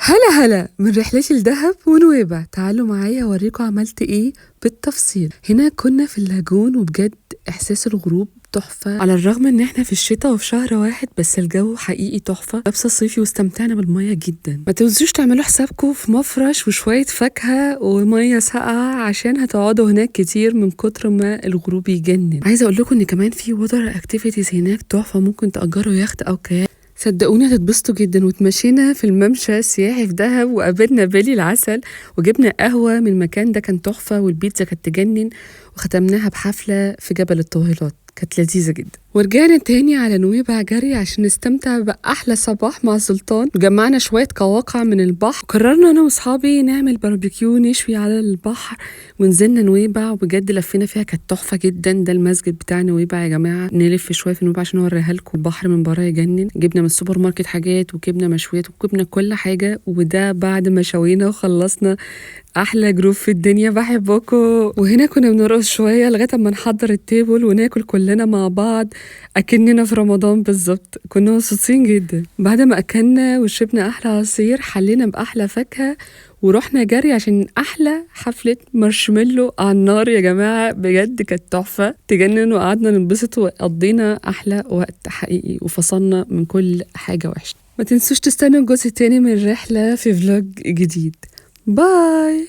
هلا هلا من رحلتي لدهب ونويبع، تعالوا معايا اوريكم عملت ايه بالتفصيل. هنا كنا في اللاجون وبجد احساس الغروب تحفة، على الرغم ان احنا في الشتاء وفي شهر واحد بس الجو حقيقي تحفة. لابسة صيفي واستمتعنا بالمية جدا. ما تنسوش تعملوا حسابكم في مفرش وشوية فاكهة ومية ساقعة عشان هتقعدوا هناك كتير من كتر ما الغروب يجنن. عايزة اقول لكم ان كمان في ووتر اكتيفيتيز هناك تحفة، ممكن تأجروا يخت او كاياك. صدقوني هتتبسطوا جدا. وتمشينا في الممشى السياحي في دهب وقابلنا بالي العسل وجبنا قهوة من المكان ده كان تحفة، والبيتزا كانت تجنن، وختمناها بحفلة في جبل الطويلات كانت لذيذة جدا. ورجعنا تاني على نويبع جري عشان نستمتع بأحلى صباح مع سلطان، وجمعنا شوية قواقع من البحر، وقررنا أنا وصحابي نعمل باربيكيو نشوي على البحر. ونزلنا نويبع وبجد لفينا فيها كانت تحفة جدا. ده المسجد بتاع نويبع يا جماعة، نلف شوية في نويبع عشان أوريها لكم. البحر من بره يجنن. جبنا من السوبر ماركت حاجات وجبنا مشويات وجبنا كل حاجة، وده بعد ما شوينا وخلصنا. احلى جروب في الدنيا، بحبكم. وهنا كنا بنرقص شويه لغايه اما نحضر التيبل وناكل كلنا مع بعض اكننا في رمضان بالظبط. كنا مبسوطين جدا. بعد ما اكلنا وشربنا احلى عصير حلينا باحلى فاكهه ورحنا جري عشان احلى حفله مارشميلو على النار يا جماعه. بجد كانت تحفه تجنن، وقعدنا ننبسط وقضينا احلى وقت حقيقي وفصلنا من كل حاجه وحشه. ما تنسوش تستنوا الجزء التاني من الرحله في فلوج جديد. باي.